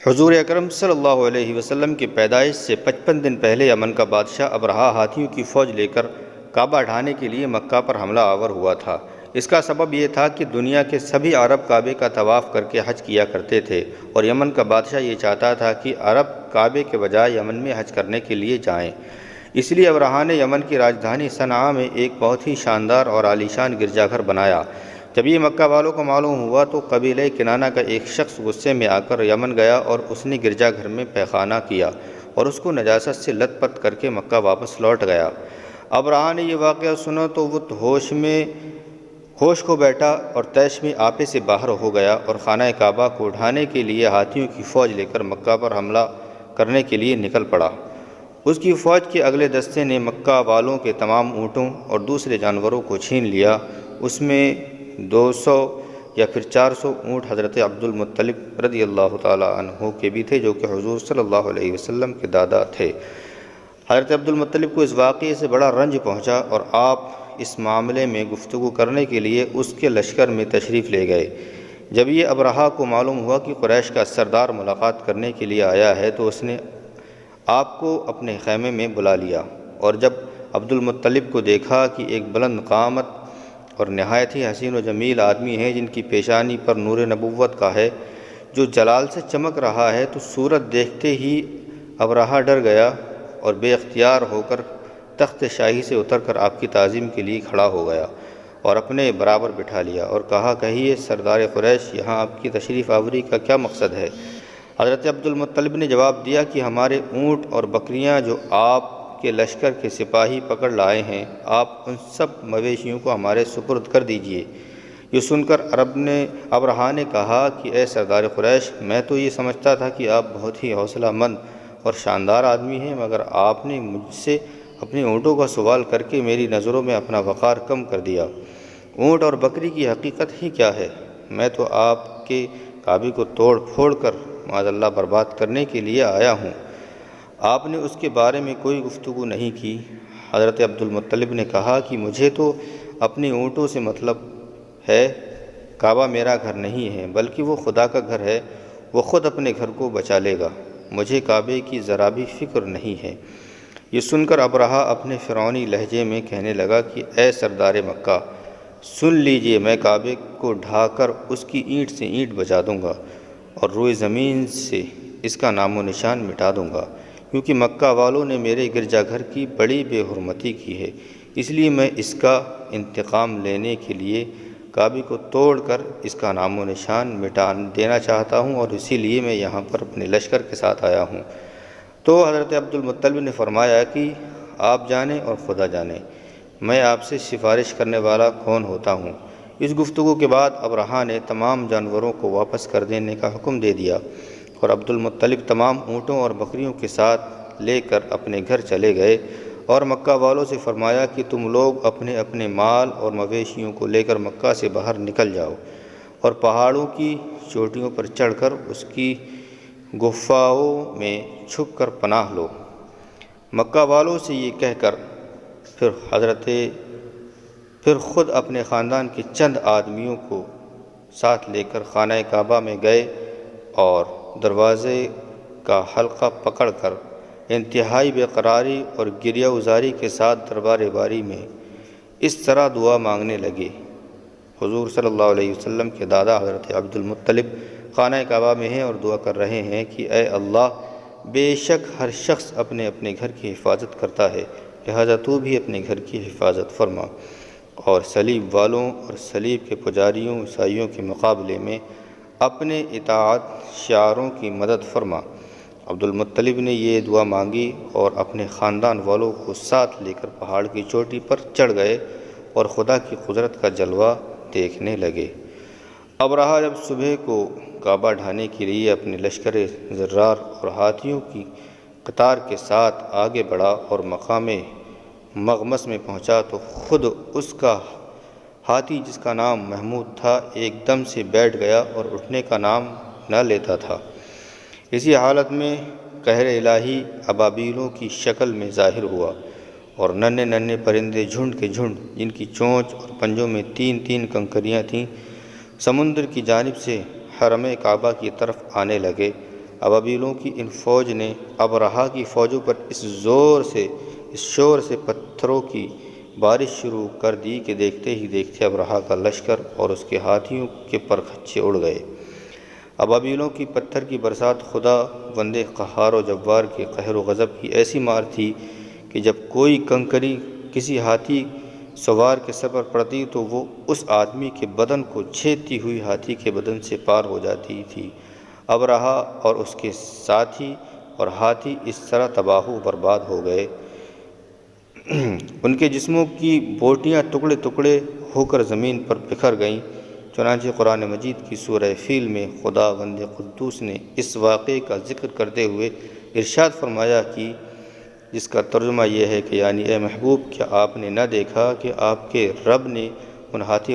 حضور اکرم صلی اللہ علیہ وسلم کی پیدائش سے 55 دن پہلے یمن کا بادشاہ ابرہہ ہاتھیوں کی فوج لے کر کعبہ ڈھانے کے لیے مکہ پر حملہ آور ہوا تھا۔ اس کا سبب یہ تھا کہ دنیا کے سبھی عرب کعبے کا طواف کر کے حج کیا کرتے تھے، اور یمن کا بادشاہ یہ چاہتا تھا کہ عرب کعبے کے بجائے یمن میں حج کرنے کے لیے جائیں۔ اس لیے ابرہہ نے یمن کی راجدھانی صنعاء میں ایک بہت ہی شاندار اور عالیشان گرجا گھر بنایا۔ جب یہ مکہ والوں کو معلوم ہوا تو قبیلہ کنانہ کا ایک شخص غصے میں آ کر یمن گیا اور اس نے گرجا گھر میں پیخانہ کیا اور اس کو نجاست سے لت پت کر کے مکہ واپس لوٹ گیا۔ ابرہہ نے یہ واقعہ سنا تو وہ ہوش کھو بیٹھا اور طیش میں آپے سے باہر ہو گیا اور خانہ کعبہ کو ڈھانے کے لیے ہاتھیوں کی فوج لے کر مکہ پر حملہ کرنے کے لیے نکل پڑا۔ اس کی فوج کے اگلے دستے نے مکہ والوں کے تمام اونٹوں اور دوسرے جانوروں کو چھین لیا۔ اس میں 200 یا پھر 400 اونٹ حضرت عبد المطلب رضی اللہ تعالی عنہ کے بھی تھے، جو کہ حضور صلی اللہ علیہ وسلم کے دادا تھے۔ حضرت عبد المطلب کو اس واقعے سے بڑا رنج پہنچا اور آپ اس معاملے میں گفتگو کرنے کے لیے اس کے لشکر میں تشریف لے گئے۔ جب یہ ابرہہ کو معلوم ہوا کہ قریش کا سردار ملاقات کرنے کے لیے آیا ہے تو اس نے آپ کو اپنے خیمے میں بلا لیا، اور جب عبد المطلب کو دیکھا کہ ایک بلند قامت اور نہایت ہی حسین و جمیل آدمی ہے جن کی پیشانی پر نور نبوت کا ہے، جو جلال سے چمک رہا ہے، تو صورت دیکھتے ہی ابرہہ ڈر گیا اور بے اختیار ہو کر تخت شاہی سے اتر کر آپ کی تعظیم کے لیے کھڑا ہو گیا اور اپنے برابر بٹھا لیا اور کہا، کہیے سردار قریش، یہاں آپ کی تشریف آوری کا کیا مقصد ہے؟ حضرت عبد المطلب نے جواب دیا کہ ہمارے اونٹ اور بکریاں جو آپ کے لشکر کے سپاہی پکڑ لائے ہیں، آپ ان سب مویشیوں کو ہمارے سپرد کر دیجئے۔ یہ سن کر ابرہہ نے کہا کہ اے سردار قریش، میں تو یہ سمجھتا تھا کہ آپ بہت ہی حوصلہ مند اور شاندار آدمی ہیں، مگر آپ نے مجھ سے اپنے اونٹوں کا سوال کر کے میری نظروں میں اپنا وقار کم کر دیا۔ اونٹ اور بکری کی حقیقت ہی کیا ہے؟ میں تو آپ کے کعبے کو توڑ پھوڑ کر معاذ اللہ برباد کرنے کے لیے آیا ہوں۔ آپ نے اس کے بارے میں کوئی گفتگو نہیں کی۔ حضرت عبد المطلب نے کہا کہ مجھے تو اپنے اونٹوں سے مطلب ہے، کعبہ میرا گھر نہیں ہے بلکہ وہ خدا کا گھر ہے، وہ خود اپنے گھر کو بچا لے گا، مجھے کعبے کی ذرا بھی فکر نہیں ہے۔ یہ سن کر ابرہہ اپنے فرعونی لہجے میں کہنے لگا کہ اے سردار مکہ، سن لیجئے، میں کعبے کو ڈھا کر اس کی اینٹ سے اینٹ بجا دوں گا اور روئے زمین سے اس کا نام و نشان مٹا دوں گا، کیونکہ مکہ والوں نے میرے گرجا گھر کی بڑی بے حرمتی کی ہے، اس لیے میں اس کا انتقام لینے کے لیے کعبے کو توڑ کر اس کا نام و نشان مٹا دینا چاہتا ہوں، اور اسی لیے میں یہاں پر اپنے لشکر کے ساتھ آیا ہوں۔ تو حضرت عبد المطلب نے فرمایا کہ آپ جانیں اور خدا جانے، میں آپ سے سفارش کرنے والا کون ہوتا ہوں۔ اس گفتگو کے بعد ابرہہ نے تمام جانوروں کو واپس کر دینے کا حکم دے دیا، اور عبد المطلب تمام اونٹوں اور بکریوں کے ساتھ لے کر اپنے گھر چلے گئے، اور مکہ والوں سے فرمایا کہ تم لوگ اپنے اپنے مال اور مویشیوں کو لے کر مکہ سے باہر نکل جاؤ اور پہاڑوں کی چوٹیوں پر چڑھ کر اس کی گفاؤں میں چھپ کر پناہ لو۔ مکہ والوں سے یہ کہہ کر پھر خود اپنے خاندان کے چند آدمیوں کو ساتھ لے کر خانہ کعبہ میں گئے اور دروازے کا حلقہ پکڑ کر انتہائی بے قراری اور گریہ وزاری کے ساتھ دربار باری میں اس طرح دعا مانگنے لگے۔ حضور صلی اللہ علیہ وسلم کے دادا حضرت عبد المطلب خانہ کعبہ میں ہیں اور دعا کر رہے ہیں کہ اے اللہ، بے شک ہر شخص اپنے اپنے گھر کی حفاظت کرتا ہے، لہذا تو بھی اپنے گھر کی حفاظت فرما، اور صلیب والوں اور صلیب کے پجاریوں عیسائیوں کے مقابلے میں اپنے اطاعت شعاروں کی مدد فرما۔ عبد المطلب نے یہ دعا مانگی اور اپنے خاندان والوں کو ساتھ لے کر پہاڑ کی چوٹی پر چڑھ گئے اور خدا کی قدرت کا جلوہ دیکھنے لگے۔ ابرہہ جب صبح کو کعبہ ڈھانے کے لیے اپنے لشکر زرار اور ہاتھیوں کی قطار کے ساتھ آگے بڑھا اور مقام مغمس میں پہنچا تو خود اس کا ہاتھی، جس کا نام محمود تھا، ایک دم سے بیٹھ گیا اور اٹھنے کا نام نہ لیتا تھا۔ اسی حالت میں قہر الہی ابابیلوں کی شکل میں ظاہر ہوا، اور ننھے ننھے پرندے جھنڈ کے جھنڈ، جن کی چونچ اور پنجوں میں 3 کنکریاں تھیں، سمندر کی جانب سے حرم کعبہ کی طرف آنے لگے۔ ابابیلوں کی ان فوج نے ابرہا کی فوجوں پر اس شور سے پتھروں کی بارش شروع کر دی کہ دیکھتے ہی دیکھتے ابرہا کا لشکر اور اس کے ہاتھیوں کے پرخچے اڑ گئے۔ ابابیلوں کی پتھر کی برسات خدا بند قہار و جبار کے قہر و غضب کی ایسی مار تھی کہ جب کوئی کنکری کسی ہاتھی سوار کے سر پر پڑتی تو وہ اس آدمی کے بدن کو چھیدتی ہوئی ہاتھی کے بدن سے پار ہو جاتی تھی۔ ابرہا اور اس کے ساتھی اور ہاتھی اس طرح تباہ و برباد ہو گئے، ان کے جسموں کی بوٹیاں ٹکڑے ٹکڑے ہو کر زمین پر بکھر گئیں۔ چنانچہ قرآن مجید کی سورہ فیل میں خدا بند قدوس نے اس واقعے کا ذکر کرتے ہوئے ارشاد فرمایا کہ جس کا ترجمہ یہ ہے کہ یعنی اے محبوب، کیا آپ نے نہ دیکھا کہ آپ کے رب نے ان ہاتھی